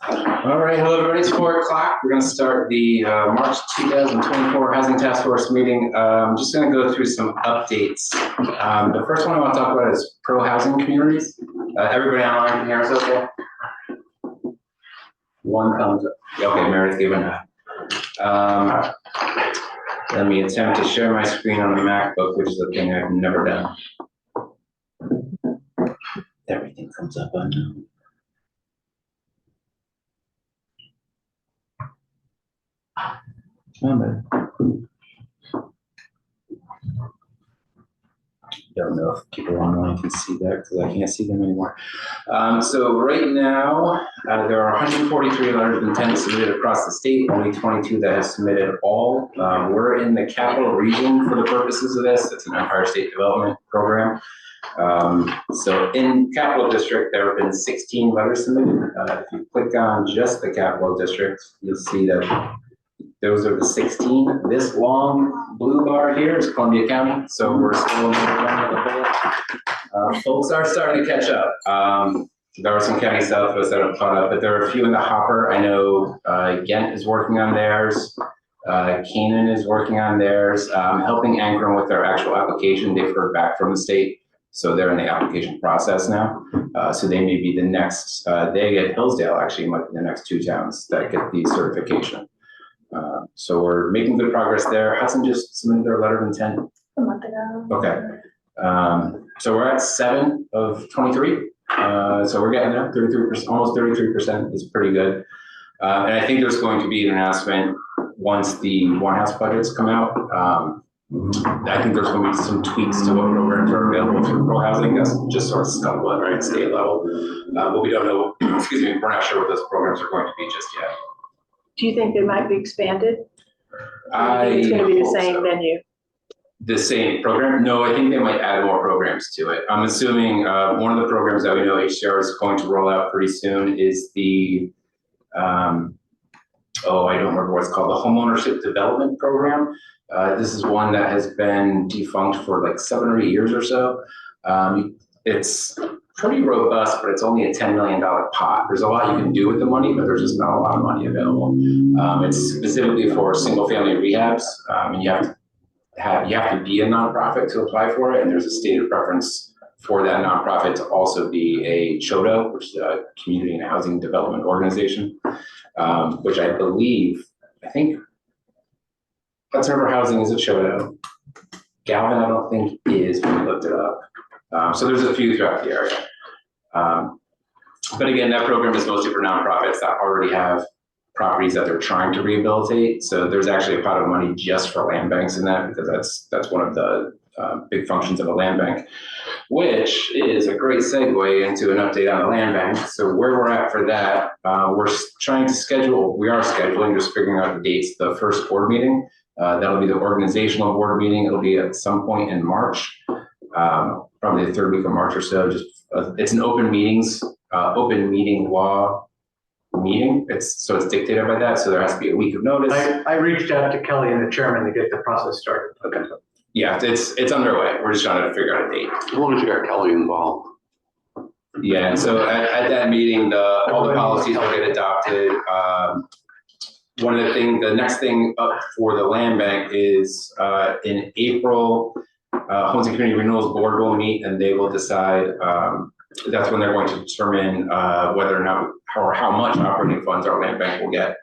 All right, hello everybody, it's 4 o'clock. We're going to start the March 2024 Housing Task Force meeting. I'm just going to go through some updates. The first one I want to talk about is pro-housing communities. Everybody online can hear us okay? One thumbs up. Okay, Meredith giving up. Let me attempt to share my screen on the MacBook, which is a thing I've never done. Everything comes up unknown. Don't know if people online can see that because I can't see them anymore. So right now, there are 143 letters of intent submitted across the state, only 22 that have submitted all. We're in the capital region for the purposes of this. It's an Empire State Development Program. So in Capital District, there have been 16 letters submitted. If you click on just the Capital District, you'll see that those are the 16. This long blue bar here is Columbia County, so we're still in the bullet. Folks are starting to catch up. There are some counties south of us that have caught up, but there are a few in the hopper. I know Ghent is working on theirs. Canaan is working on theirs. Helping Akron with their actual application. They've heard back from the state, so they're in the application process now. So they may be the next, they at Hillsdale actually might be the next two towns that get the certification. So we're making good progress there. Hudson just submitted their letter of intent a month ago. Okay. So we're at 7 of 23. So we're getting there. 33%, almost 33% is pretty good. And I think there's going to be an announcement once the One House budgets come out. I think there's going to be some tweaks to what programs are available for rural housing. That's just sort of scuttlebutt, right, state level. But we don't know, excuse me, we're not sure what those programs are going to be just yet. Do you think they might be expanded? It's going to be the same venue. The same program? No, I think they might add more programs to it. I'm assuming one of the programs that we know HCR is going to roll out pretty soon is the, I don't remember what it's called, the Homeownership Development Program. This is one that has been defunct for like 7 or 8 years or so. It's pretty robust, but it's only a $10 million pot. There's a lot you can do with the money, but there's just not a lot of money available. It's specifically for single family rehabs, and you have to be a nonprofit to apply for it. And there's a stated preference for that nonprofit to also be a CHODO, which is a community and housing development organization, which I think Hudson River Housing is a CHODO. Galvin, I don't think is, when we looked it up. So there's a few throughout the area. But again, that program is mostly for nonprofits that already have properties that they're trying to rehabilitate. So there's actually a pot of money just for land banks in that, because that's one of the big functions of a land bank, which is a great segue into an update on the land bank. So where we're at for that, we are scheduling, just figuring out the dates, the first board meeting. That'll be the organizational board meeting. It'll be at some point in March. Probably the 3rd week of March or so. Just it's an open meeting law meeting. It's dictated by that. So there has to be a week of notice. I reached out to Kelly and the chairman to get the process started. Okay. Yeah, it's underway. We're just trying to figure out a date. As long as you got Kelly involved. Yeah, and so at that meeting, all the policies will get adopted. The next thing up for the land bank is in April. Homes and Community Renewals Board will meet and they will decide, that's when they're going to determine whether or not or how much operating funds our land bank will get.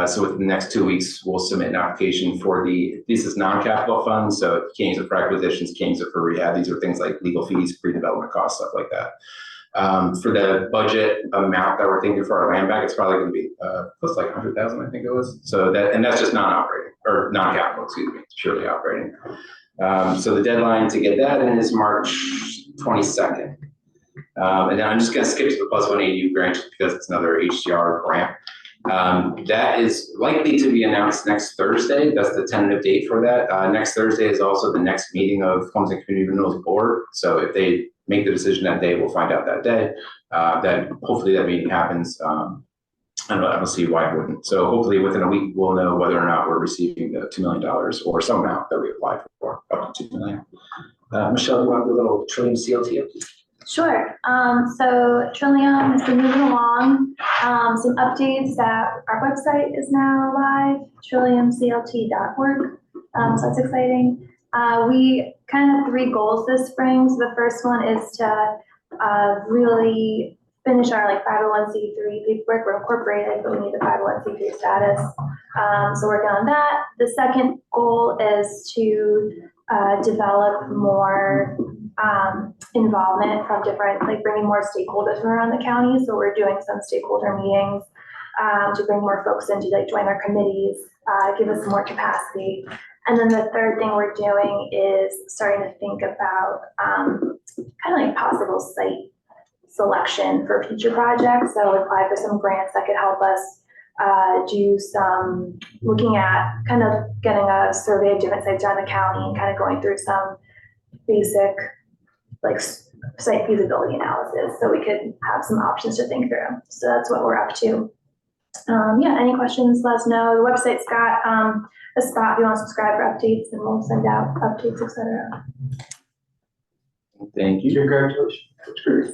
So within the next 2 weeks, we'll submit an application for this is non-capital funds. So you can't use it for acquisitions, can't use it for rehab. These are things like legal fees, pre-development costs, stuff like that. For the budget amount that we're thinking for our land bank, it's probably going to be close to like 100,000, I think it was. So that's just non-operating or non-capital, excuse me, it's purely operating. So the deadline to get that in is March 22nd. And then I'm just going to skip to the +1 ADU grant because it's another HDR grant. That is likely to be announced next Thursday. That's the tentative date for that. Next Thursday is also the next meeting of Homes and Community Renewals Board. So if they make the decision that day, we'll find out that day. Then hopefully that meeting happens. I don't see why it wouldn't. So hopefully within a week, we'll know whether or not we're receiving the $2 million or some amount that we applied for, up to $2 million. Michelle, you want to do a little Trillium CLT? Sure. So Trillium has been moving along. Some updates that our website is now live, trilliumclt.org. So that's exciting. We kind of have 3 goals this spring. So the first one is to really finish our 501c3 paperwork. We're incorporated, but we need the 501c3 status. So working on that. The second goal is to develop more involvement from different, bringing more stakeholders from around the county. So we're doing some stakeholder meetings to bring more folks in to join our committees, give us more capacity. And then the third thing we're doing is starting to think about kind of possible site selection for future projects. So apply for some grants that could help us do some looking at kind of getting a survey of different sites around the county and kind of going through some basic site feasibility analysis so we could have some options to think through. So that's what we're up to. Yeah, any questions, let us know. The website's got a spot if you want to subscribe for updates, and we'll send out updates, etc. Thank you. Congratulations. That's great.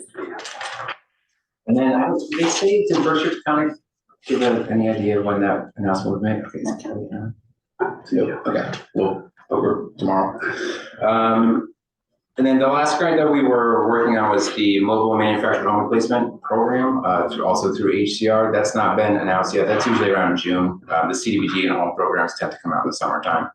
And then they say it's in Berkshire County. Do you have any idea when that announcement was made? Okay, it's Kelly, okay, well, over tomorrow. And then the last grant that we were working on was the mobile manufactured home replacement program, also through HCR. That's not been announced yet. That's usually around June. The CDBG and home programs tend to come out in the summertime.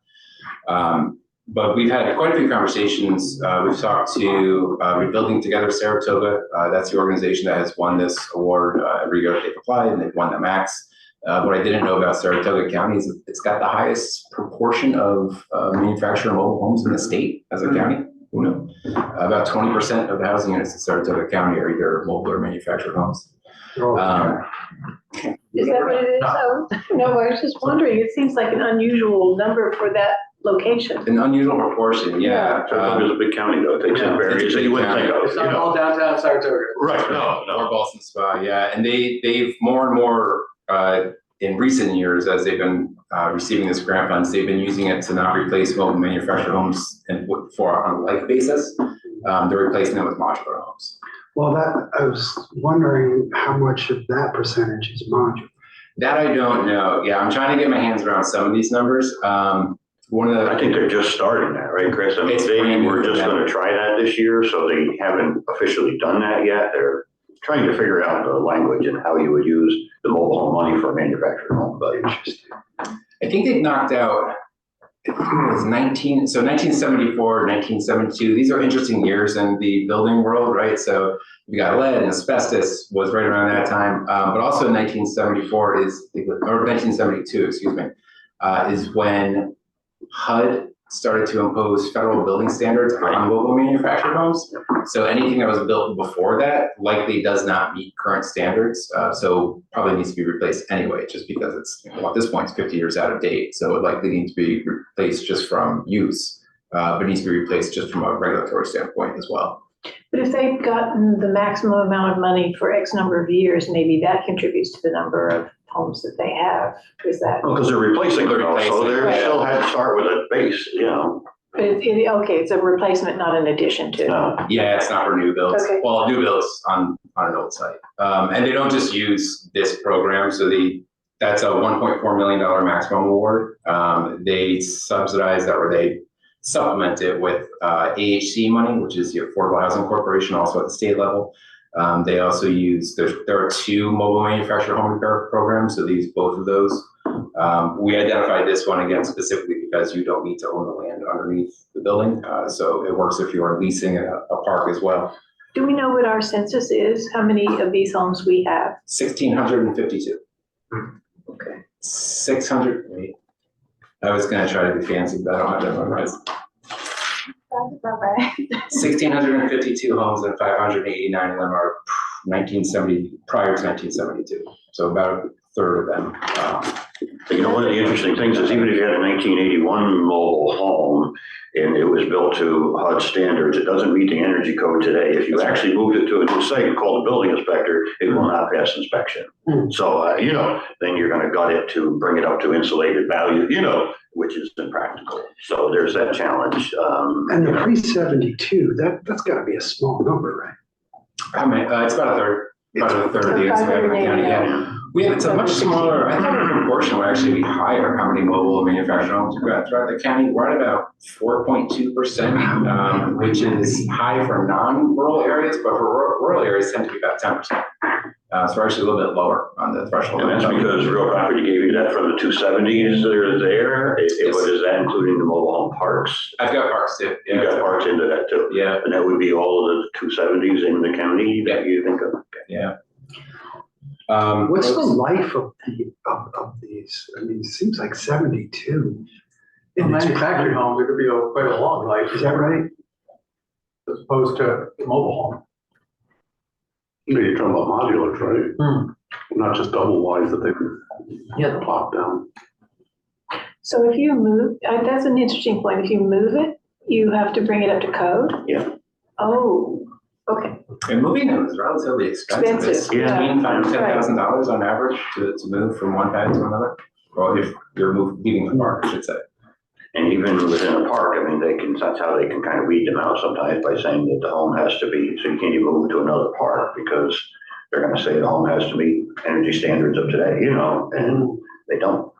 But we've had quite a few conversations. We've talked to Rebuilding Together Saratoga. That's the organization that has won this award every year they've applied, and they've won the max. What I didn't know about Saratoga County is it's got the highest proportion of manufactured mobile homes in the state as a county. Who knew? About 20% of the housing units in Saratoga County are either mobile or manufactured homes. Is that what it is? Oh, no, I was just wondering. It seems like an unusual number for that location. An unusual proportion, yeah. Saratoga's a big county though, it takes in areas that you wouldn't think of. It's not all downtown Saratoga. Right, no. Or Boston Spa, yeah. And they've more and more in recent years, as they've been receiving this grant funds, they've been using it to not replace mobile manufactured homes on a like basis. They're replacing them with modular homes. Well, I was wondering how much of that percentage is modular. That I don't know. Yeah, I'm trying to get my hands around some of these numbers. I think they're just starting that, right, Chris? I mean, they were just going to try that this year, so they haven't officially done that yet. They're trying to figure out the language and how you would use the mobile home money for a manufactured home. But Interesting. I think they've knocked out, I think it was 1974, 1972. These are interesting years in the building world, right? So we got lead and asbestos was right around that time. But also 1974 or 1972, excuse me, is when HUD started to impose federal building standards on mobile manufactured homes. So anything that was built before that likely does not meet current standards. So probably needs to be replaced anyway, just because it's, at this point, it's 50 years out of date. So it likely needs to be replaced just from use, but it needs to be replaced just from a regulatory standpoint as well. But if they've gotten the maximum amount of money for X number of years, maybe that contributes to the number of homes that they have. Is that? because they're replacing it, so they Right. still had to start with a base, you know. But okay, it's a replacement, not an addition to. Yeah, it's not for new builds. Okay. Well, new builds on an old site. And they don't just use this program. So that's a $1.4 million maximum award. They subsidize that, or they supplement it with AHC money, which is the Affordable Housing Corporation, also at the state level. They also use, there are 2 mobile manufactured home repair programs, so they use both of those. We identified this one again specifically because you don't need to own the land underneath the building. So it works if you are leasing a park as well. Do we know what our census is? How many of these homes we have? 1,652. Okay. 600, wait. I was gonna try to be fancy, but I don't have that memorized. That's about right. 1,652 homes and 589 of them are 1970, prior to 1972. So about a third of them. You know, one of the interesting things is even if you had a 1981 mobile home and it was built to HUD standards, it doesn't meet the energy code today. If you actually moved it to a new site and called the building inspector, it will not pass inspection. So, you know, then you're going to gut it to bring it up to insulated value, you know, which is impractical. So there's that challenge. And the pre-72, that's got to be a small number, right? How many, it's about a third of the units we have in the county, yeah. It's a much smaller, I thought the proportion would actually be higher, how many mobile manufactured homes we've got throughout the county. We're at about 4.2%, which is high for non-rural areas, but for rural areas tend to be about 10%. So we're actually a little bit lower on the threshold. And that's because real property gave you that from the 270s that are there. Yes. What is that, including the mobile home parks? I've got parks too. You got parks into that too. Yeah, And that would be all of the 270s in the county that you think of? yeah. What's the life of these? I mean, it seems like 72. In manufactured homes, it could be quite a long life. Is that right? As opposed to mobile home. You're talking about modulars, right? Not just double wides that they can plop down. So if you move, that's an interesting point. If you move it, you have to bring it up to code? Yeah. Oh, okay. And moving them is relatively expensive. It's Expensive, yeah. between $5,000 and $10,000 on average to move from one pad to another. Well, if you're leaving the park, I should say. And even within a park, I mean, that's how they can kind of weed them out sometimes by saying that the home has to be, so you can't even move to another park because they're going to say the home has to meet energy standards of today, and they don't.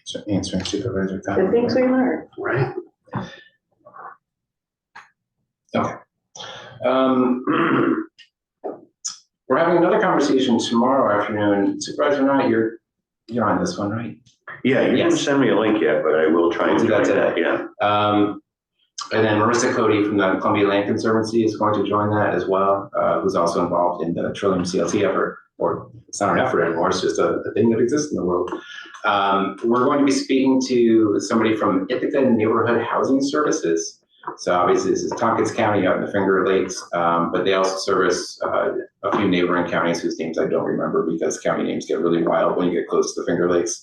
So answering supervisor The comment. things we learn. Right. Okay. We're having another conversation tomorrow afternoon. Supervisor Knight, you're on this one, right? Yeah, you didn't Yes. send me a link yet, but I will try and Do that join today. Yeah. And then Marissa Cody from the Columbia Land Conservancy is going to join that as well, who's also involved in the Trillium CLT effort, or it's not an effort anymore, it's just a thing that exists in the world. We're going to be speaking to somebody from Ithaca Neighborhood Housing Services. So obviously this is Tompkins County out in the Finger Lakes, but they also service a few neighboring counties whose names I don't remember because county names get really wild when you get close to the Finger Lakes.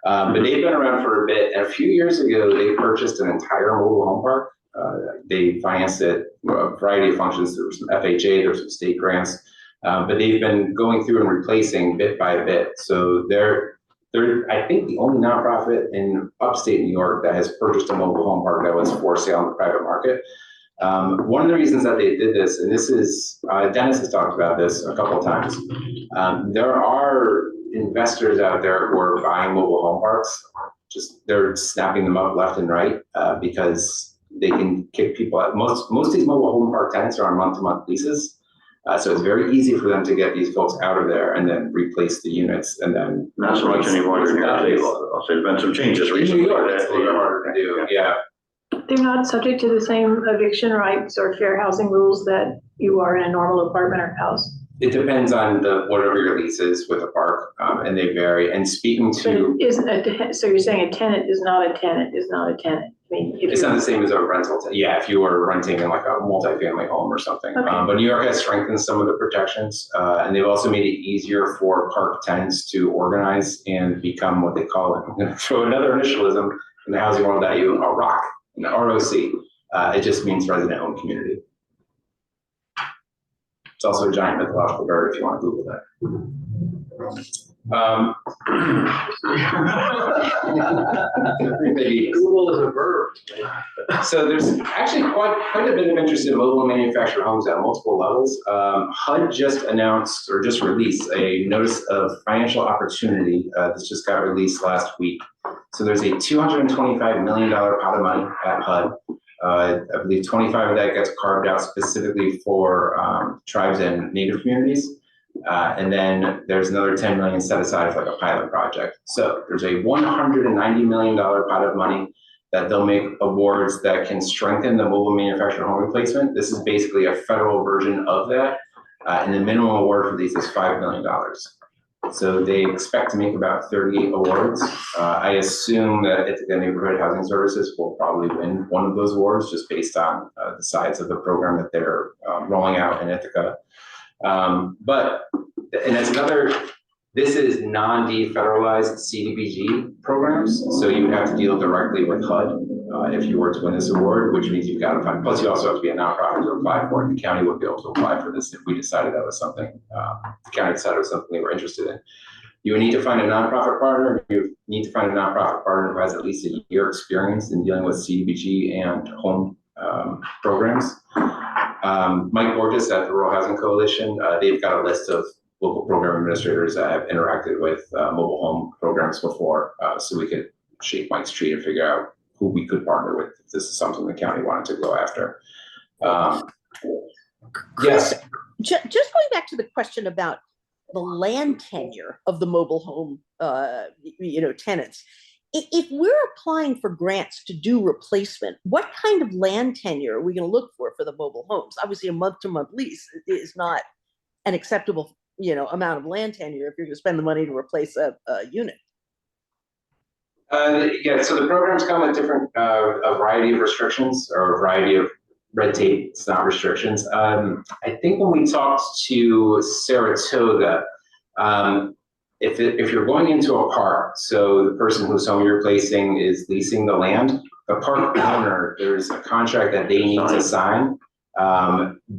But they've been around for a bit, and a few years ago they purchased an entire mobile home park. They financed it a variety of functions. There was some FHA, there was some state grants, but they've been going through and replacing bit by bit. So they're I think the only nonprofit in upstate New York that has purchased a mobile home park that was for sale in the private market. One of the reasons that they did this, and this is, Dennis has talked about this a couple of times. There are investors out there who are buying mobile home parks. Just they're snapping them up left and right because they can kick people out. Most of these mobile home park tenants are on month-to-month leases. So it's very easy for them to get these folks out of there and then replace the units and then. Not so much anymore in New York City. I'll say there's been some changes In recently. New York, it's a little bit harder to do, yeah. They're not subject to the same eviction rights or fair housing rules that you are in a normal apartment or house. It depends on whatever your lease is with a park, and they vary. And speaking But to, it isn't so you're saying a tenant is not a tenant, is not a tenant. I mean, if it's you're- not the same as a rental. Yeah, if you were renting in like a multifamily home or something. Okay. But New York has strengthened some of the protections, and they've also made it easier for park tenants to organize and become what they call it. I'm going to throw another initialism in the housing world at you, a ROC, an ROC. It just means resident-owned community. It's also a giant mythological bird if you want to Google that. Maybe. Google is a verb. So there's actually quite a bit of interest in mobile manufactured homes at multiple levels. HUD just announced or just released a notice of financial opportunity. This just got released last week. So there's a $225 million pot of money at HUD. I believe 25 of that gets carved out specifically for tribes and native communities. And then there's another 10 million set aside for like a pilot project. So there's a $190 million pot of money that they'll make awards that can strengthen the mobile manufactured home replacement. This is basically a federal version of that. And the minimum award for these is $5 million. So they expect to make about 38 awards. I assume that Ithaca Neighborhood Housing Services will probably win one of those awards just based on the size of the program that they're rolling out in Ithaca. And that's this is non-defederalized CDBG programs. So you would have to deal directly with HUD if you were to win this award, which means you've got to find, plus you also have to be a nonprofit to apply for it. The county would be able to apply for this if we decided that was something, the county decided was something they were interested in. You would need to find a nonprofit partner. You need to find a nonprofit partner who has at least a year experience in dealing with CDBG and home programs. Mike Borges at the Rural Housing Coalition, they've got a list of local program administrators that have interacted with mobile home programs before, so we could shake Mike's tree and figure out who we could partner with if this is something the county wanted to go after. Chris, Yes. just going back to the question about the land tenure of the mobile home, tenants. If we're applying for grants to do replacement, what kind of land tenure are we going to look for the mobile homes? Obviously, a month-to-month lease is not an acceptable, amount of land tenure if you're going to spend the money to replace a unit. Yeah, so the programs come with different, a variety of restrictions or a variety of red tape. It's not restrictions. I think when we talked to Saratoga, if you're going into a park, so the person whose home you're replacing is leasing the land, the park owner, there's a contract that they need to sign.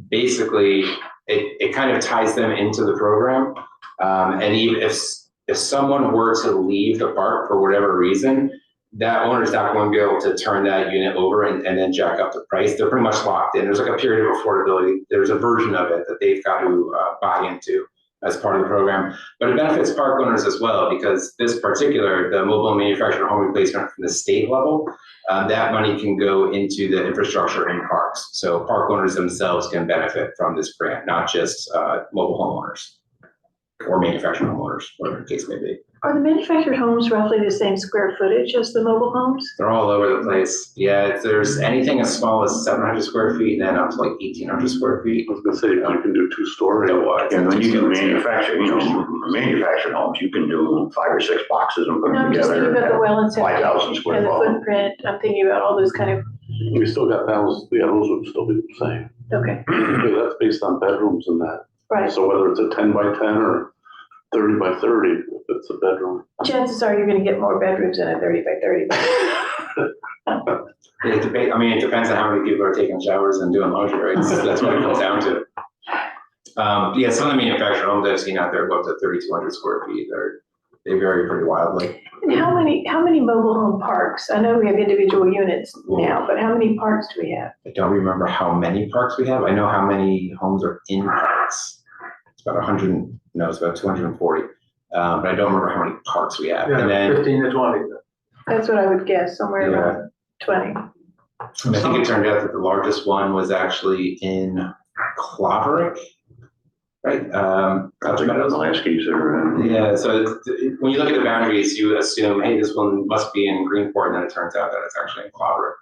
Basically, it kind of ties them into the program. And even if someone were to leave the park for whatever reason, that owner's not going to be able to turn that unit over and then jack up the price. They're pretty much locked in. There's like a period of affordability. There's a version of it that they've got to buy into as part of the program. But it benefits park owners as well, because this particular, the mobile manufactured home replacement from the state level, that money can go into the infrastructure in parks. So park owners themselves can benefit from this grant, not just mobile homeowners or manufactured homeowners, whatever the case may be. Are the manufactured homes roughly the same square footage as the mobile homes? They're all over the place. Yeah, if there's anything as small as 700 square feet and then up to like 1,800 square feet. I was gonna say, you can do 2-story. And when you do manufacturing, manufactured homes, you can do 5 or 6 boxes and put No, them I'm just thinking together. about the well and 5,000 square and the foot. footprint. I'm thinking about all those kind of, We still got those, those would still be the same. okay, Because that's based on bedrooms and that. right. So whether it's a 10 by 10 or 30 by 30, if it's a bedroom. Chances are you're gonna get more bedrooms than a 30 by 30. It depends on how many people are taking showers and doing laundry, right? So that's what it comes down to. Yeah, some of the manufactured homes I've seen out there go up to 3,200 square feet. They vary pretty wildly. And how many mobile home parks? I know we have individual units now, but how many parks do we have? I don't remember how many parks we have. I know how many homes are in parks. It's about 240. But I don't remember how many parks we have. Yeah, And then 15 to 20. That's what I would guess, somewhere Yeah. around 20. I think it turned out that the largest one was actually in Claverick, right? That's like the last keys are. Yeah, so when you look at the boundaries, you assume, hey, this one must be in Greenport, and then it turns out that it's actually in Claverick.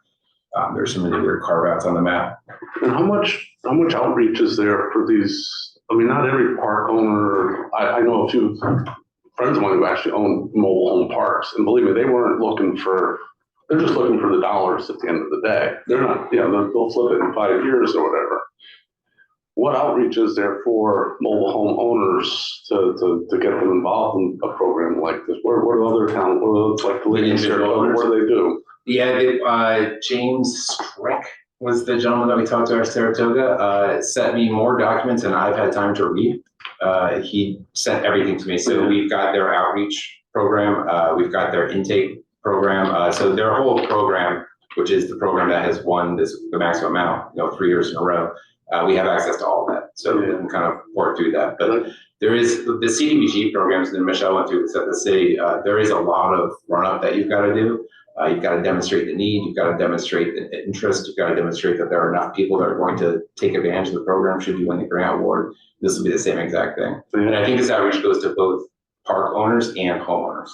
There's some really weird carve-outs on the map. And how much outreach is there for these? I mean, not every park owner, I know a few friends of mine who actually own mobile home parks, and believe me, they weren't looking for, they're just looking for the dollars at the end of the day. They're not, they'll flip it in 5 years or whatever. What outreach is there for mobile home owners to get them involved in a program like this? Where are other towns, like the ladies here, what do they do? Yeah, James Strick was the gentleman that we talked to at Saratoga, sent me more documents than I've had time to read. He sent everything to me. So we've got their outreach program, we've got their intake program. So their whole program, which is the program that has won the maximum amount, 3 years in a row. We have access to all of that. So we can kind of work through that. But there is the CDBG programs that Michelle went through at the city. There is a lot of run-up that you've got to do. You've got to demonstrate the need, you've got to demonstrate the interest, you've got to demonstrate that there are enough people that are going to take advantage of the program should you win the grant award. This will be the same exact thing. And I think this outreach goes to both park owners and homeowners.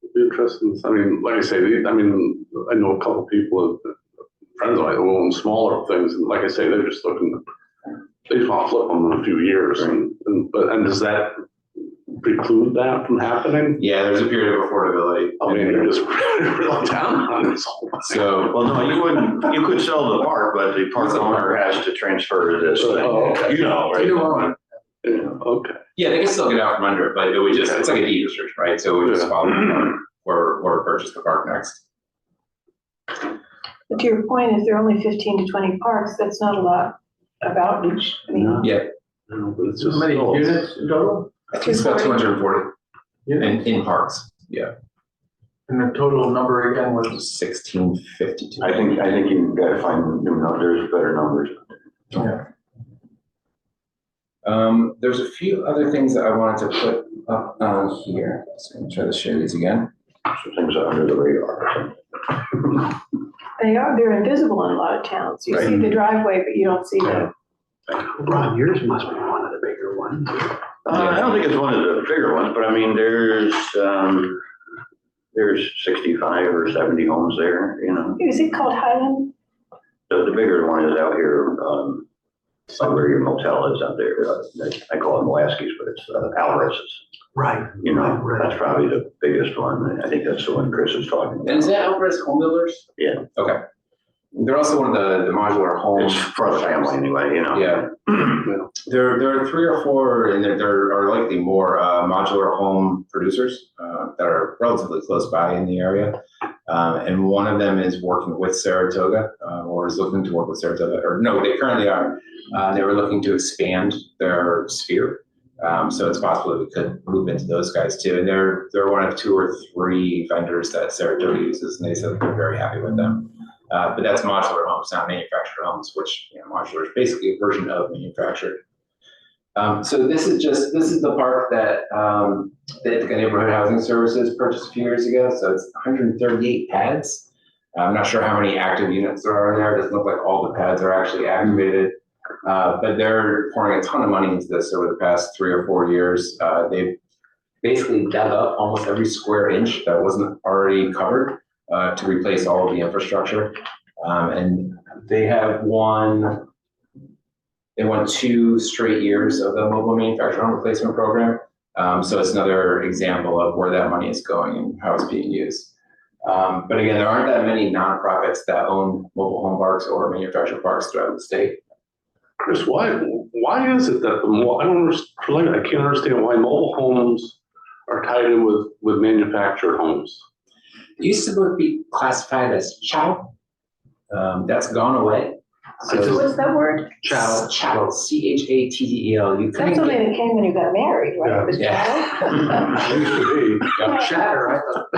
It'd be interesting. I mean, like I say, I know a couple people, friends of mine who own smaller things, and like I say, they're just looking, they just want to flip them in a few years. And does that preclude that from happening? Yeah, there's a period of affordability. I mean, they're just really down on this whole thing. So, Well, no, you could sell the park, but the park owner has to transfer to this thing. Oh, okay. Right? Yeah, okay. yeah, they can still get out from under it, but it would just, it's like a deed restriction, right? So we just follow or purchase the park next. But to your point, if there are only 15 to 20 parks, that's not a lot of outreach. I mean, Yeah, No, but it's just. How many units in total? I think it's about 240 in parks. Yeah. And the total number again was 1652. I think you've got to find new numbers, better numbers. yeah. There's a few other things that I wanted to put up on here. So I'm gonna try to share these again. So things are under the radar. They're invisible in a lot of towns. You see the driveway, but you don't see the. Ron, yours must be one of the bigger ones. I don't think it's one of the bigger ones, but I mean, there's 65 or 70 homes there, you know. Is it called Highland? The bigger one is out here, like where your motel is out there. I call it Molaski's, but it's Alvarez's. Right. You know, Right. that's probably the biggest one. I think that's the one Chris is talking about. And is that Alvarez Home Builders? Yeah. Okay. They're also one of the modular homes. It's for the family anyway, you know. Yeah. There are 3 or 4, and there are likely more modular home producers that are relatively close by in the area. And one of them is working with Saratoga, or is looking to work with Saratoga, or no, they currently are. They were looking to expand their sphere. So it's possible that we could move into those guys too. And they're one of 2 or 3 vendors that Saratoga uses, and they said they're very happy with them. But that's modular homes, not manufactured homes, which, you know, modular is basically a version of manufactured. So this is the park that the Ithaca Neighborhood Housing Services purchased a few years ago. So it's 138 pads. I'm not sure how many active units there are in there. It doesn't look like all the pads are actually activated. But they're pouring a ton of money into this over the past 3 or 4 years. They've basically dug up almost every square inch that wasn't already covered to replace all of the infrastructure. And they have won 2 straight years of the mobile manufactured home replacement program. So it's another example of where that money is going and how it's being used. But again, there aren't that many nonprofits that own mobile home parks or manufactured parks throughout the state. Chris, why is it that I can't understand why mobile homes are tied in with manufactured homes? It used to be classified as chattel. That's gone away. So What's that word? Chattel. chattel, CHATTEL. You That's couldn't something get, that came when you got married, right? It was Yeah. chattel? It used to be. Shatter, I thought.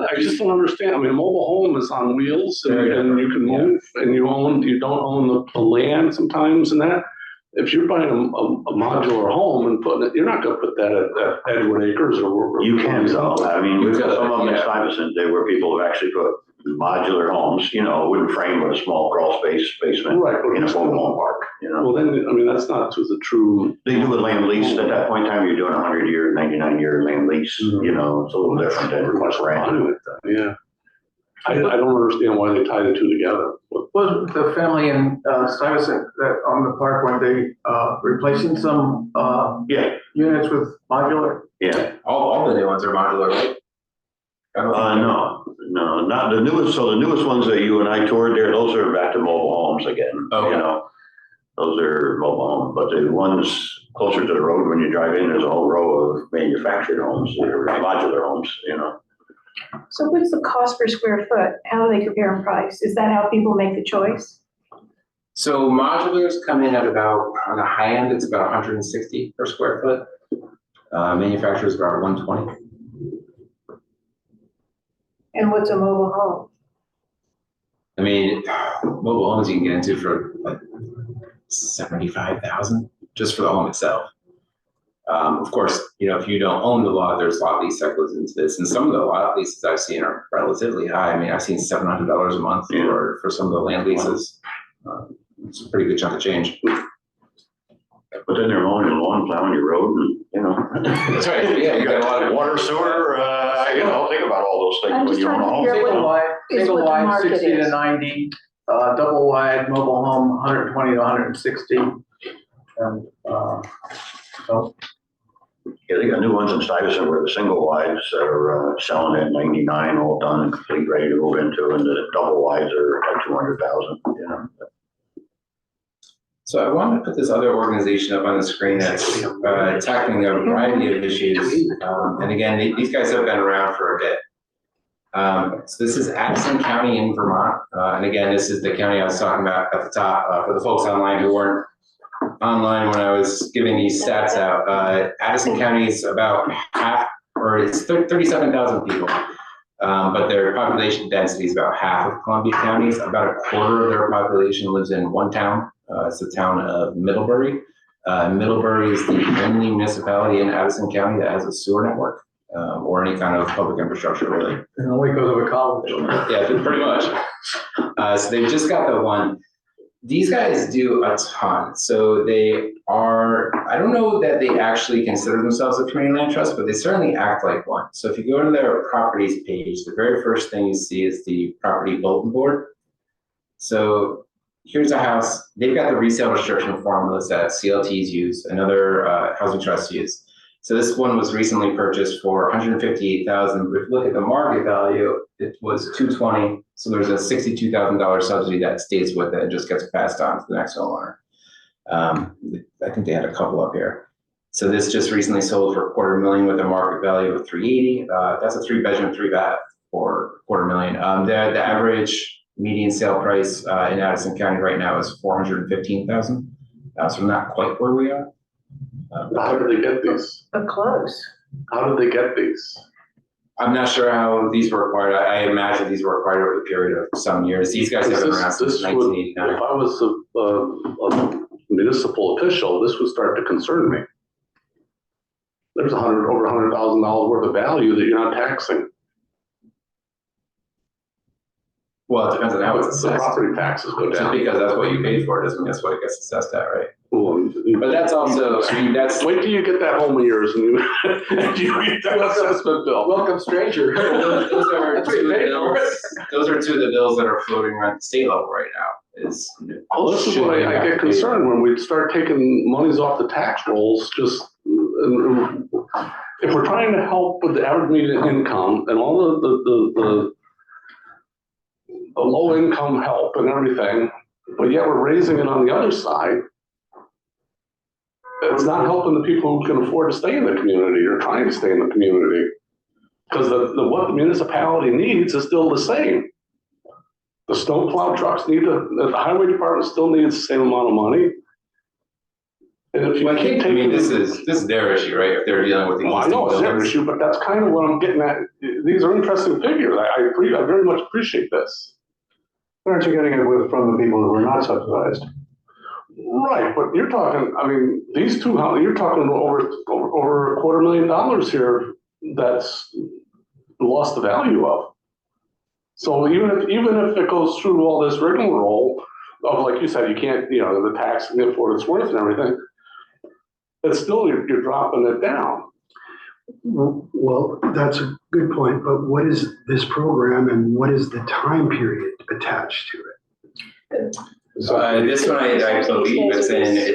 I just don't understand. I mean, a mobile home is on wheels and you can move and you don't own the land sometimes and that. If you're buying a modular home and putting it, you're not gonna put that at Edward Acres or. You can, though. I mean, we've got could, some of them in yeah. Stuyvesant there where people have actually put modular homes, you know, wooden frame with a small crawl space basement. Right, but In a mobile home park, you know. well, then, I mean, that's not to the true. They do a land lease. At that point in time, you're doing 100-year, 99-year land lease, you know, it's a little different than Pretty much rent. fine with that, yeah. I don't understand why they tie the two together. Was the family in Stuyvesant that on the park, when they replacing some Yeah, units with modular? yeah. all the new ones are modular, right? I don't think No, not the newest. So the newest ones that you and I toured there, those are back to mobile homes again. Okay. You know, those are mobile homes, but the ones closer to the road when you drive in, there's a whole row of manufactured homes, that are modular homes, you know. So what's the cost per square foot? How do they compare in price? Is that how people make the choice? So modulars come in at about, on the high end, it's about 160 per square foot. Manufacturers about 120. And what's a mobile home? I mean, mobile homes you can get into for like 75,000 just for the home itself. Of course, you know, if you don't own the lot, there's lot lease that goes into this, and some of the lot leases I've seen are relatively high. I mean, I've seen $700 a month for some of the land leases. It's a pretty good chunk of change. But then they're mowing your lawn, plowing your road, and, you know. That's right. Yeah, you got a lot of water, sewer, you know, think about all those I'm things when just you own a trying home. to figure Single wide, is single what the wide, market 60 to is. 90, double wide, mobile home, 120 to 160. And, so, Yeah, they got new ones in Stuyvesant where the single wides are selling at 99, all done and complete, ready to move into, and the double wides are like 200,000, you know. So I wanted to put this other organization up on the screen that's tackling a variety of issues. And again, these guys have been around for a bit. So this is Addison County in Vermont. And again, this is the county I was talking about at the top for the folks online who weren't online when I was giving these stats out. Addison County is about half or it's 37,000 people. But their population density is about half of Columbia County's. About a quarter of their population lives in one town. It's the town of Middlebury. Middlebury is the only municipality in Addison County that has a sewer network or any kind of public infrastructure, really. And only because of a college. Yeah, pretty much. So they've just got the one. These guys do a ton. So they are, I don't know that they actually consider themselves a community land trust, but they certainly act like one. So if you go to their properties page, the very first thing you see is the property bulletin board. So here's a house. They've got the resale restriction formulas that CLTs use and other housing trusts use. So this one was recently purchased for $158,000. But if you look at the market value, it was $220,000. So there's a $62,000 subsidy that stays with it and just gets passed on to the next homeowner. I think they had a couple up here. So this just recently sold for $250,000 with a market value of $380,000. That's a 3-bedroom, 3-bath for $250,000. The average median sale price in Addison County right now is $415,000. So not quite where we are. How did they get these? But close. How did they get these? I'm not sure how these were acquired. I imagine these were acquired over the period of some years. These guys have been around since 1989. If I was a municipal official, this would start to concern me. There's over $100,000 worth of value that you're not taxing. Well, it depends on how it's The assessed. property taxes go Just down. because that's what you paid for doesn't mean that's what it gets assessed at, right? Well, But that's also, I mean, that's. wait till you get that home of yours and you get that assessment bill. Welcome, stranger. Those are That's what two you of the paid for. bills. Those are two of the bills that are floating around the state level right now. Is Well, this is what I get concerned when we start taking monies off the tax rolls, just, if we're trying to help with the average median income and all the low income help and everything, but yet we're raising it on the other side. It's not helping the people who can afford to stay in the community or trying to stay in the community. Because what the municipality needs is still the same. The snowplow trucks the highway department still needs the same amount of money. And if you Well, I keep think, I taking. mean, this is their issue, right? If they're dealing with the Well, I existing know it's their buildings. issue, but that's kind of what I'm getting at. These are interesting figures. I very much appreciate this. Aren't you getting it from the people who are not subsidized? Right, but you're talking, I mean, these two, you're talking over $250,000 here that's lost the value of. So even if it goes through all this rigmarole of, like you said, you can't, the tax and for what it's worth and everything, but still you're dropping it down. Well, that's a good point, but what is this program and what is the time period attached to it? This one, I believe it's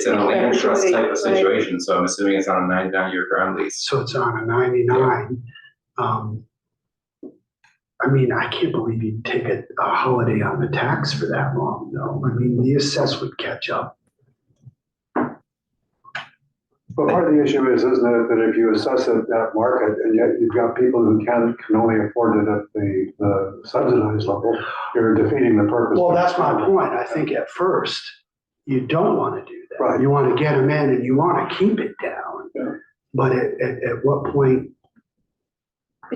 in a land trust type of situation, so I'm assuming it's on a 99-year ground lease. So it's on a 99. I mean, I can't believe you'd take a holiday on the tax for that long, though. I mean, the assess would catch up. But part of the issue isn't it, that if you assess it at market and yet you've got people who can only afford it at the subsidized level, you're defeating the purpose. Well, that's my point. I think at first, you don't want to do that. Right. You want to get them in and you want to keep it down. Yeah. But at what point,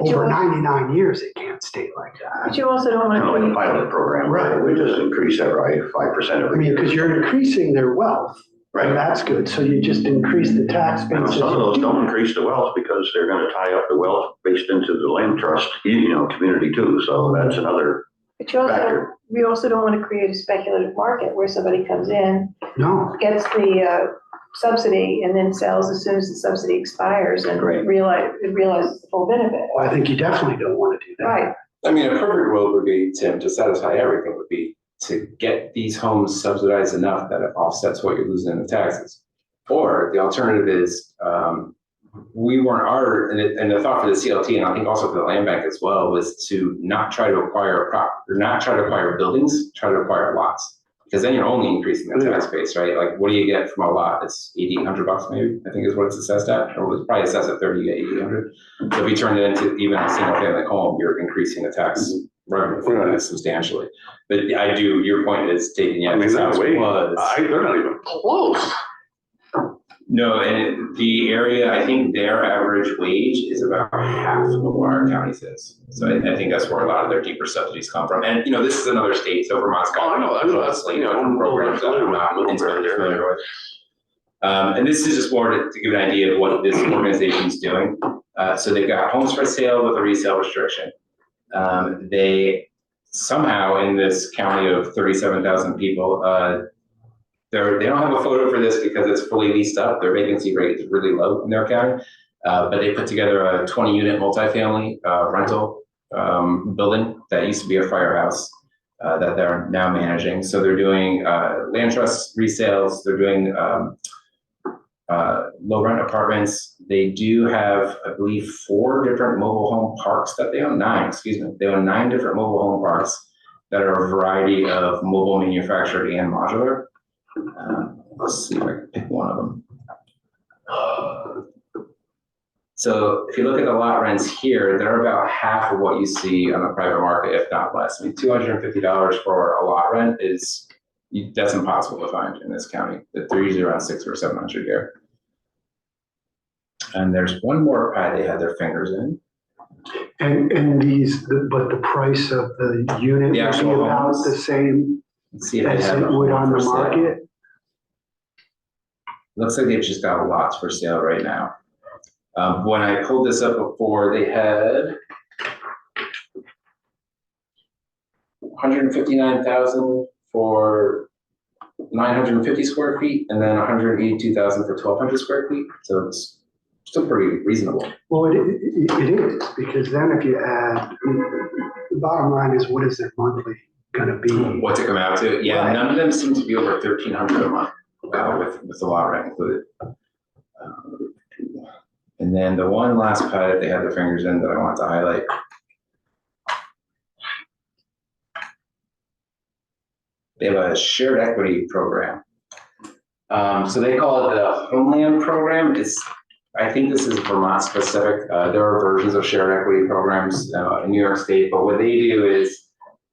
over 99 years, it can't stay like But that. you also don't Kind of like a want to, pilot program, right? We just increase that, right, 5% I every mean, year. because you're increasing their wealth, and Right. that's good. So you just increase the tax base. Now, as some of you those do don't that. increase the wealth because they're gonna tie up the wealth based into the land trust, community too, so that's another but factor. we also don't want to create a speculative market where somebody comes in, No, gets the subsidy and then sells as soon as the subsidy expires and Right. realizes the full benefit. I think you definitely don't want to do that. Right. I mean, a perfect world would be, Tim, to satisfy everything would be to get these homes subsidized enough that it offsets what you're losing in the taxes. Or the alternative is, and the thought for the CLT, and I think also for the land bank as well, was to not try to acquire buildings, try to acquire lots. Because then you're only increasing the tax base, right? Like, what do you get from a lot? It's $8,800 maybe, I think is what it's assessed at, or it's probably assessed at 30 to 8,800. So if you turn it into even a single family home, you're increasing the tax revenue from that substantially. But your point is taking, I mean, that way, was. they're not even close. No, and the area, I think their average wage is about half of what our county's is. So I think that's where a lot of their deeper subsidies come from. And, you know, this is another state, so Vermont's got mostly different programs that I'm not intimately familiar with. And this is just more to give an idea of what this organization is doing. So they've got homes for sale with a resale restriction. They somehow in this county of 37,000 people, they don't have a photo for this because it's fully leased up. Their vacancy rate is really low in their county. But they put together a 20-unit multifamily rental building that used to be a firehouse that they're now managing. So they're doing land trust resales. They're doing low rent apartments. They do have, I believe, 4 different mobile home parks that they own. 9, excuse me. They own 9 different mobile home parks that are a variety of mobile, manufactured, and modular. Let's see if I can pick one of them. So if you look at the lot rents here, they're about half of what you see on the private market, if not less. I mean, $250 for a lot rent that's impossible to find in this county. They're usually around $600 or $700 here. And there's one more pie they had their fingers in. And but the price of the unit would be actual about homes. the same Let's see if they as have it a would home on for the sale. market. Looks like they've just got lots for sale right now. When I pulled this up before, they had 159,000 for 950 square feet, and then 182,000 for 1,200 square feet. So it's still pretty reasonable. Well, it is, because then if you add, the bottom line is, what is their monthly gonna be? What's it come out to? Yeah, Right. none of them seem to be over 1,300 a month with the lot rent included. And then the one last pie that they had their fingers in that I want to highlight. They have a shared equity program. So they call it the Homeland Program. I think this is Vermont specific. There are versions of shared equity programs in New York State, but what they do is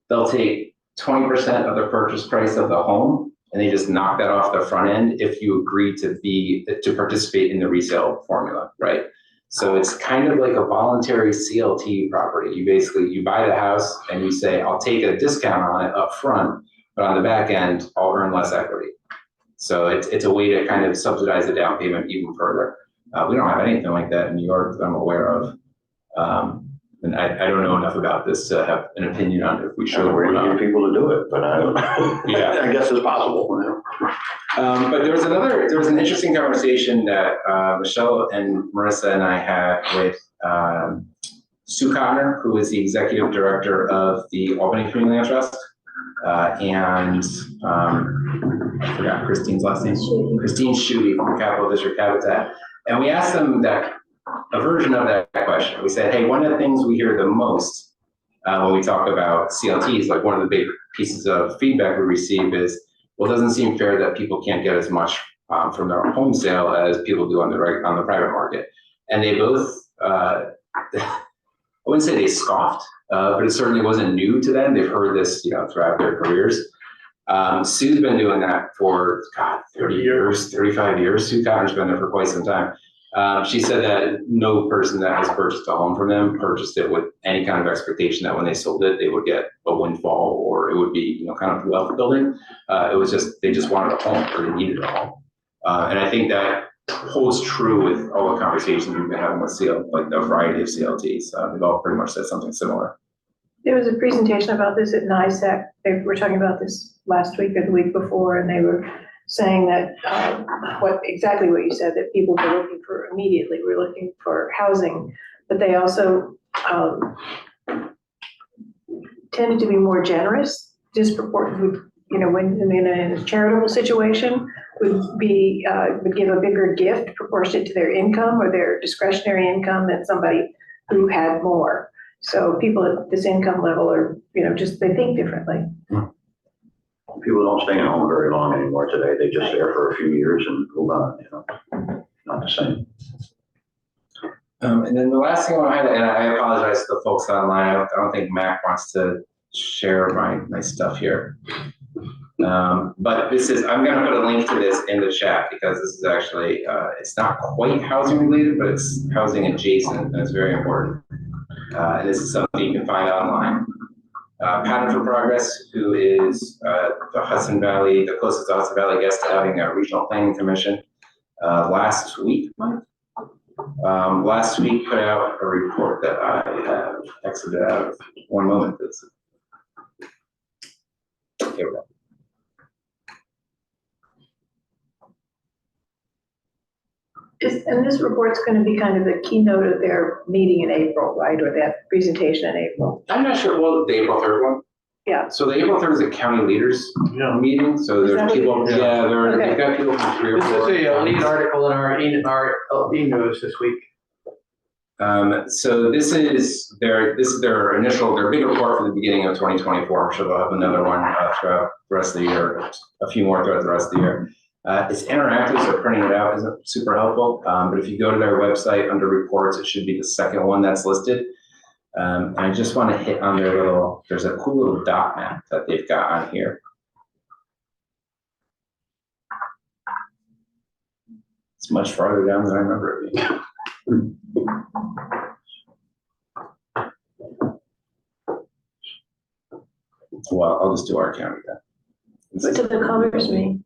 they'll take 20% of the purchase price of the home, and they just knock that off the front end if you agree to participate in the resale formula, right? So it's kind of like a voluntary CLT property. You buy the house and you say, I'll take a discount on it up front, but on the back end, I'll earn less equity. So it's a way to kind of subsidize the down payment even further. We don't have anything like that in New York that I'm aware of. And I don't know enough about this to have an opinion on if we should or We're not. get people to do it, but I don't know. Yeah. I guess it's possible. But there was an interesting conversation that Michelle and Marissa and I had with Sue Connor, who is the executive director of the Albany Community Land Trust, and I forgot Christine's last name. Christine Schutte from Capital District Habitat. And we asked them a version of that question. We said, hey, one of the things we hear the most when we talk about CLTs, like one of the big pieces of feedback we receive is, well, it doesn't seem fair that people can't get as much from their home sale as people do on the private market. And they both, I wouldn't say they scoffed, but it certainly wasn't new to them. They've heard this, throughout their careers. Sue's been doing that for 30 years, 35 years. Sue Connor's been there for quite some time. She said that no person that has purchased a home from them purchased it with any kind of expectation that when they sold it, they would get a windfall or it would be, kind of wealth building. It was just, they just wanted a home or they needed a home. And I think that holds true with all the conversations we've been having with like the variety of CLTs. They've all pretty much said something similar. There was a presentation about this at NISAC. They were talking about this last week or the week before, and they were saying that exactly what you said, that people were looking for immediately. We're looking for housing, but they also tended to be more generous, disproportionately. When in a charitable situation, would give a bigger gift proportionate to their income or their discretionary income than somebody who had more. So people at this income level are, they think differently. People don't stay in home very long anymore today. They just there for a few years and move on, Not the same. And then the last thing I want to highlight, and I apologize to the folks online, I don't think Mac wants to share my stuff here. But this is, I'm gonna put a link to this in the chat because this is actually, it's not quite housing related, but it's housing adjacent, and it's very important. And this is something you can find online. Pattern for Progress, who is the Hudson Valley, the closest to Hudson Valley guest to having a regional planning commission, last week put out a report that I have exited out of. One moment, please. Here we go. And this report's going to be kind of the keynote of their meeting in April, right? Or that presentation in April. I'm not sure, well, the April 3rd one? Yeah. So the April 3rd is a county leaders meeting, so Is that there's what people, it is? yeah, Okay. they've got people from 3 or 4. This is a lead article in our e-news this week. So this is their big report for the beginning of 2024. I'm sure they'll have another one throughout the rest of the year, a few more throughout the rest of the year. It's interactive, so printing it out isn't super helpful. But if you go to their website under reports, it should be the second one that's listed. And I just want to hit on their there's a cool little dot map that they've got on here. It's much farther down than I remember it being. Well, I'll just do our county then. What do the colors mean?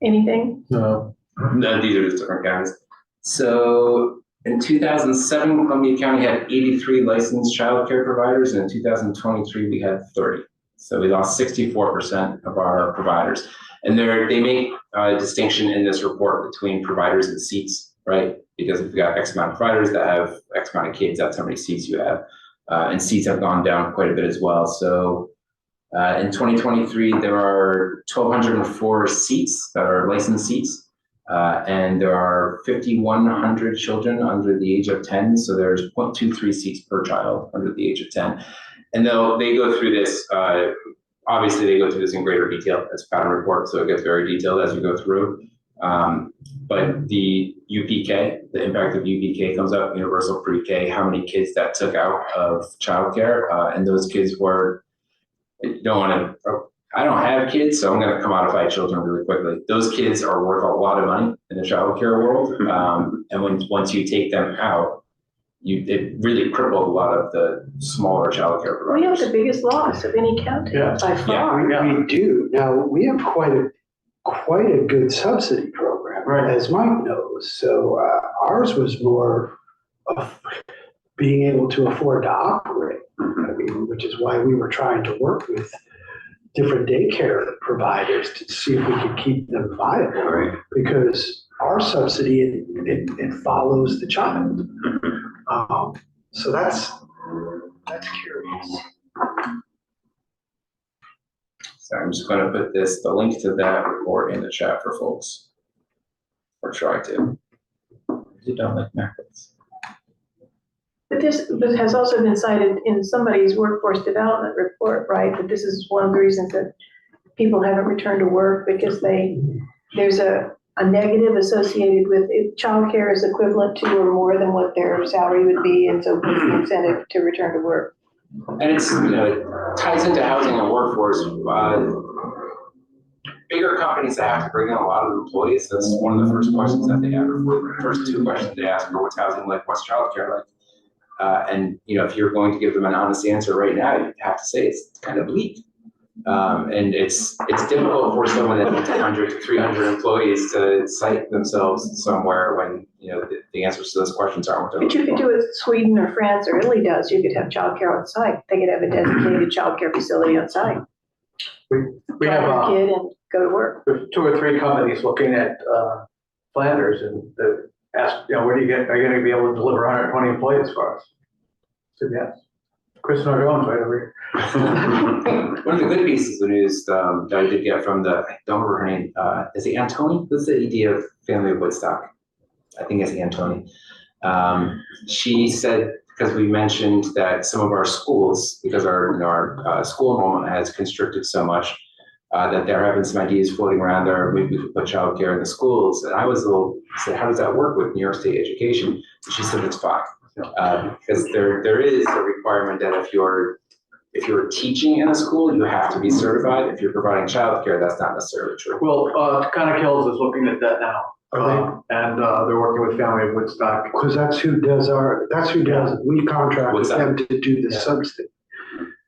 Anything? No. No, these are just different counties. So in 2007, Columbia County had 83 licensed child care providers, and in 2023, we had 30. So we lost 64% of our providers. And they make a distinction in this report between providers and seats, right? Because if you've got X amount of providers that have X amount of kids, that's how many seats you have. And seats have gone down quite a bit as well. So in 2023, there are 1,204 seats that are licensed seats. And there are 5,100 children under the age of 10. So there's 0.23 seats per child under the age of 10. And they go through this, obviously they go through this in greater detail. It's a pattern report, so it gets very detailed as you go through. But the UPK, the impact of UPK comes up, universal pre-K, how many kids that took out of childcare, and those kids were, I don't have kids, so I'm going to commodify children really quickly. Those kids are worth a lot of money in the childcare world, and once you take them out, it really crippled a lot of the smaller childcare providers. We have the biggest loss of any county by far. We do. Now, we have quite a good subsidy program, Right. as Mike knows. So ours was more of being able to afford to operate. I mean, which is why we were trying to work with different daycare providers to see if we could keep them viable. Right. Because our subsidy, it follows the child. So that's curious. So I'm just going to put the link to that report in the chat for folks, or try to. You don't like macros. But this has also been cited in somebody's workforce development report, right? That this is one of the reasons that people haven't returned to work, because there's a negative associated with it. Childcare is equivalent to or more than what their salary would be, and so it's an incentive to return to work. And it's, it ties into housing and workforce. Bigger companies that have to bring in a lot of employees, that's one of the first questions that they have, or first two questions they ask for: what's housing like, what's childcare like? And if you're going to give them an honest answer right now, you have to say it's kind of bleak. And it's difficult for someone that needs 100 to 300 employees to cite themselves somewhere when the answers to those questions aren't what they're But you looking could do what Sweden or France or Italy does. You could have childcare on site. They could have a designated childcare facility on site. We Drop your have kid and go to work. there's 2 or 3 companies looking at Flanders, and they asked, are you going to be able to deliver 120 employees for us? I said, yes. Chris Nardone's right over here. One of the good pieces of news that I did get from I don't remember her name, is it Antoni? What's the ED of Family of Woodstock? I think it's Antoni. She said, because we mentioned that some of our schools, because our school enrollment has constricted so much, that there have been some ideas floating around there, maybe we could put childcare in the schools. And I was said, how does that work with New York State education? And she said, it's fine. Because there is a requirement that if you're if you're teaching in a school, you have to be certified. If you're providing childcare, that's not necessarily true. Well, Taconic Hills is looking at that now. And they're working with Family of Woodstock. Because that's who we contract with them to do the subsidy.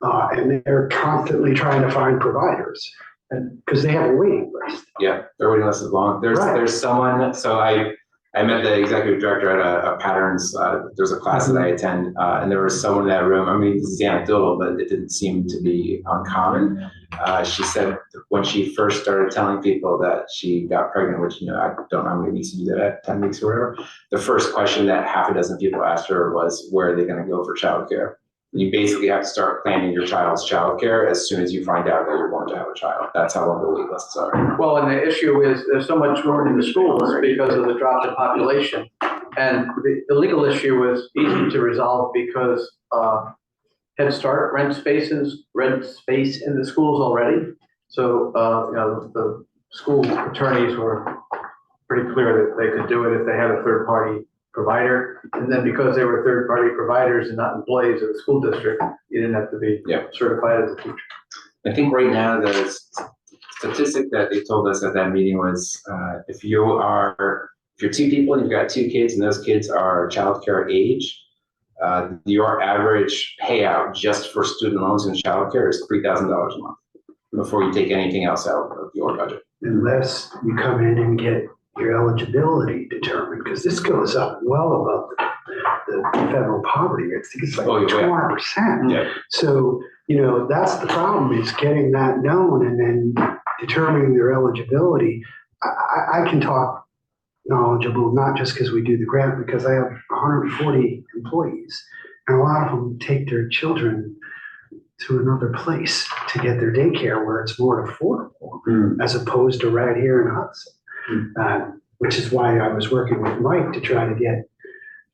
And they're constantly trying to find providers, and because they have a waiting list. Yeah, their waiting list is long. There's someone, so I met the executive director at a Patterns, there's a class that I attend, and there was someone in that room, I mean, this is anecdotal, but it didn't seem to be uncommon. She said when she first started telling people that she got pregnant, which, you know, I don't know how many weeks you do that at, 10 weeks or whatever, the first question that half a dozen people asked her was, where are they gonna go for childcare? You basically have to start planning your child's childcare as soon as you find out that you're going to have a child. That's how long the wait lists are. Well, and the issue is there's so much room in the schools because of the drop in population. And the legal issue is easy to resolve because Head Start rent space in the schools already. So, you know, the school attorneys were pretty clear that they could do it if they had a third-party provider. And then because they were third-party providers and not employees of the school district, you didn't have to be certified as a teacher. I think right now the statistic that they told us at that meeting was if you're two people and you've got two kids and those kids are childcare age, your average payout just for student loans and childcare is $3,000 a month before you take anything else out of your budget. Unless you come in and get your eligibility determined, because this goes up well above the federal poverty rate. I think it's like 20%. Yeah. So, you know, that's the problem, is getting that known and then determining their eligibility. I can talk knowledgeable, not just because we do the grant, because I have 140 employees, and a lot of them take their children to another place to get their daycare where it's more affordable, as opposed to right here in Hudson. Which is why I was working with Mike to try to get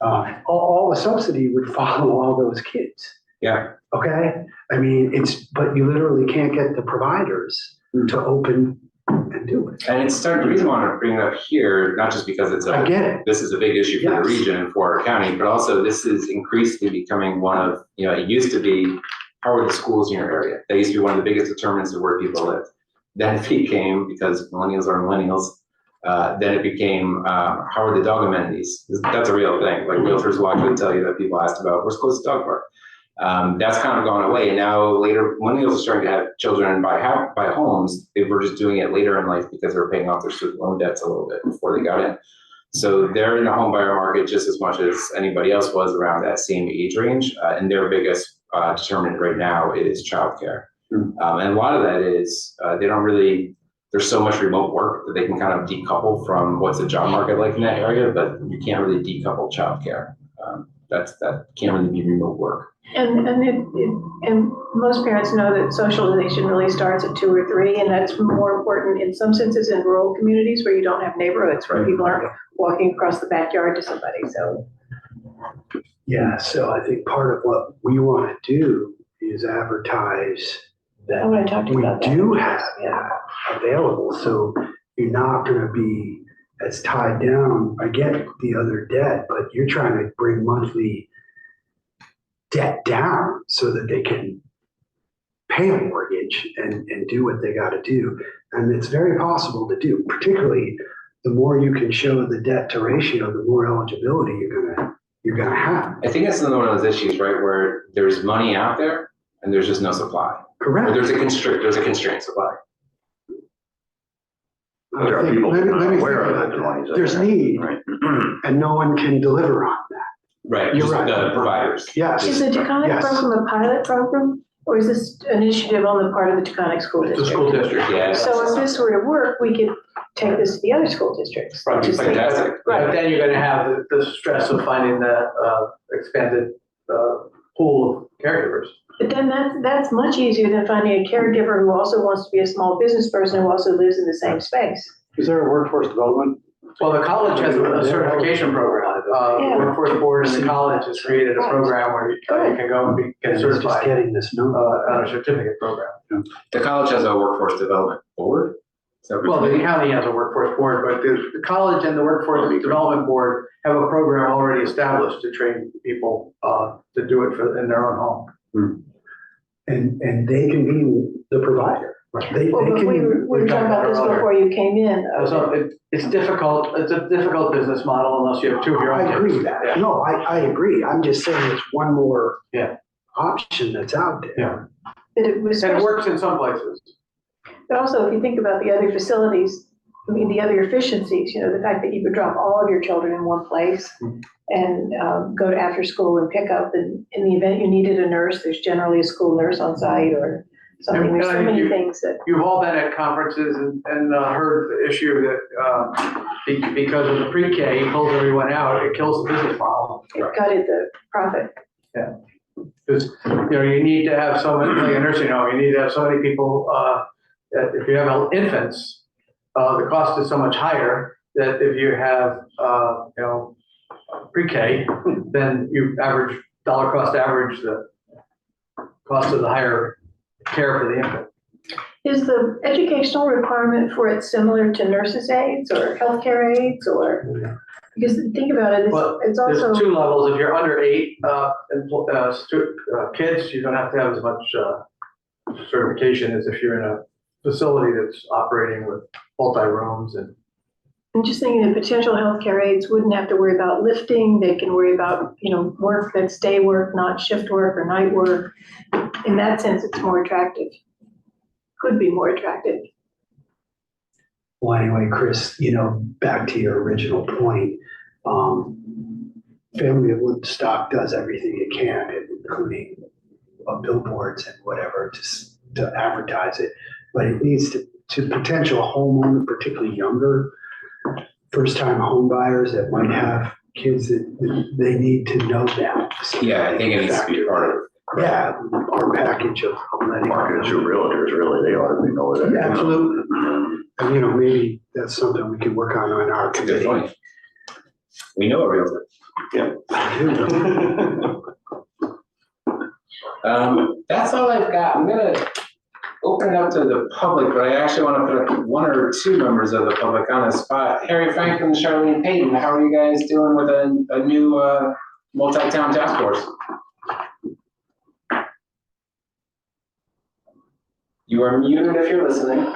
all the subsidy would follow all those kids. Yeah. Okay. I mean, but you literally can't get the providers to open and do it. And it's starting. The reason I want to bring it up here, not just because this is a big issue for the region and for our county, but also this is increasingly becoming one of, you know, it used to be, how are the schools in your area? That used to be one of the biggest determinants of where people live. Then it became, because millennials are millennials, then it became, how are the dog amenities? That's a real thing. Like realtors will actually tell you that people asked about, where's close to dog park? That's kind of gone away. And now later, millennials are starting to have children and buy homes. They were just doing it later in life because they were paying off their student loan debts a little bit before they got in. So they're in the home buyer market just as much as anybody else was around that same age range. And their biggest determinant right now is childcare. And a lot of that is they don't really, there's so much remote work that they can kind of decouple from what's the job market like in that area, but you can't really decouple childcare. That can't really be remote work. And most parents know that socialization really starts at 2 or 3, and that's more important in some senses in rural communities where you don't have neighborhoods where people aren't walking across the backyard to somebody. So yeah, so I think part of what we want to do is advertise that I want to talk to you we about that. do have that available, so you're not going to be as tied down. I get the other debt, but you're trying to bring monthly debt down so that they can pay a mortgage and do what they got to do. And it's very possible to do, particularly the more you can show the debt to ratio, the more eligibility you're gonna have. I think that's another one of those issues, right, where there's money out there and there's just no supply. Correct. Or there's a constrained supply. There are people who are not aware of that the money's there. There's need, Right. and no one can deliver on that. Right, You're just right. the providers. Yes. Is the Taconic Yes. program a pilot program, or is this an initiative on the part of the Taconic School The District? school district. Yeah. So if this were to work, we could take this to the other school districts. That'd be fantastic. But then you're gonna have the stress of finding that expanded pool of caregivers. But then that's much easier than finding a caregiver who also wants to be a small business person who also lives in the same space. Is there a workforce development? Well, the college has a certification program. Yeah. Workforce board in the college has created a program where you can go and get It's just certified getting this number. on a certificate program. The college has a workforce development board. So Well, the county has a workforce board, but the college and the workforce development board have a program already established to train people to do it in their own home. and they can be the provider. They Well, but can. we were talking about this before you came in. So it's difficult, it's a difficult business model unless you have two of your own. I agree with kids. that. No, I agree. I'm just saying it's one more Yeah. option that's out there. Yeah. But it was, And it works in some places. but also if you think about the other facilities, I mean, the other efficiencies, you know, the fact that you could drop all of your children in one place and go to after school and pick up, and in the event you needed a nurse, there's generally a school nurse on site or something. There's so many things that. You've all been at conferences and heard the issue that because of the pre-K, pulls everyone out, it kills the business model. It gutted the profit. Because, you need to have so many, like a nursing home, you need to have so many people, that if you have infants, the cost is so much higher that if you have, pre-K, then you dollar cost average the cost of the higher care for the infant. Is the educational requirement for it similar to nurses' aides or healthcare aides, or, because think about it, Well, it's also. There's two levels. If you're under 8 kids, you don't have to have as much certification as if you're in a facility that's operating with multi-rooms and. I'm just thinking that potential healthcare aides wouldn't have to worry about lifting. They can worry about, work that's day work, not shift work or night work. In that sense, it's more attractive. Could be more attractive. Well, anyway, Chris, back to your original point, Family of Woodstock does everything it can, including billboards and whatever, to advertise it. But it needs to potential homeowner, particularly younger, first-time home buyers that might have kids that they need to know that. Yeah, I think it needs to be part of it. Yeah, our package of letting. Marketers or realtors, really, they ought to know that. Yeah, absolutely. And, maybe that's something we could work on our That's a good committee. point. We know a realtor. Yeah. That's all I've got. I'm gonna open it up to the public, but I actually want to put one or two members of the public on the spot. Harry Franklin and Charlene Payton, how are you guys doing with a new multi-town task force? You are muted if you're listening.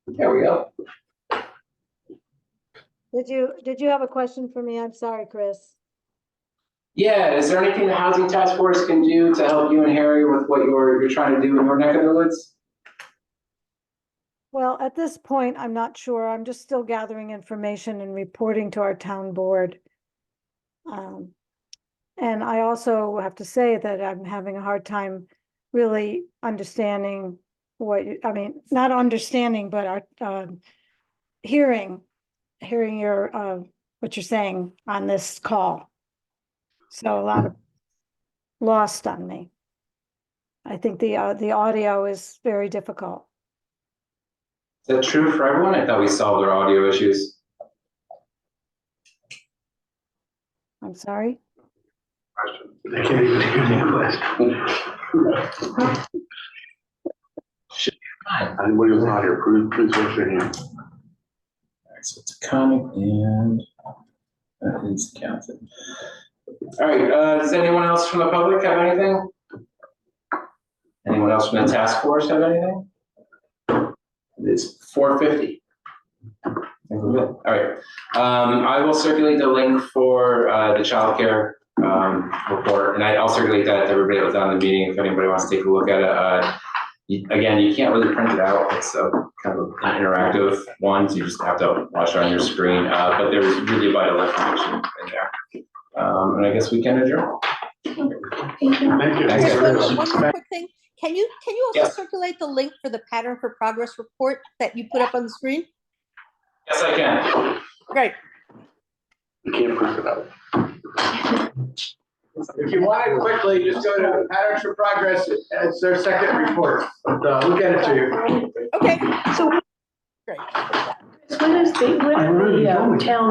There we go. Did you have a question for me? I'm sorry, Chris. Yeah, is there anything the Housing Task Force can do to help you and Harry with what you're trying to do in your neck of the woods? Well, at this point, I'm not sure. I'm just still gathering information and reporting to our town board. And I also have to say that I'm having a hard time really understanding not understanding, but hearing your what you're saying on this call. So a lot of lost on me. I think the audio is very difficult. Is that true for everyone? I thought we solved our audio issues. I'm sorry. I can't even hear the question. Should be fine. Anybody who's not here, please raise your hand. All right, so it's a comic and that is counted. All right, does anyone else from the public have anything? Anyone else from the task force have anything? It's 4:50. All right, I will circulate the link for the childcare report, and I'll circulate that to everybody that was on the meeting if anybody wants to take a look at it. Again, you can't really print it out. It's a kind of an interactive one, so you just have to watch it on your screen. But there's really vital information in there. And I guess we can adjourn. Thank you. Thank you. Thanks, Just one everyone. more quick thing. Can you also Yes. circulate the link for the pattern for progress report that you put up on the screen? Yes, I can. Great. You can't print it out. If you want it quickly, just go to Patterns for Progress. It's their second report. But, we'll get it to you. Okay. So Great. when is the town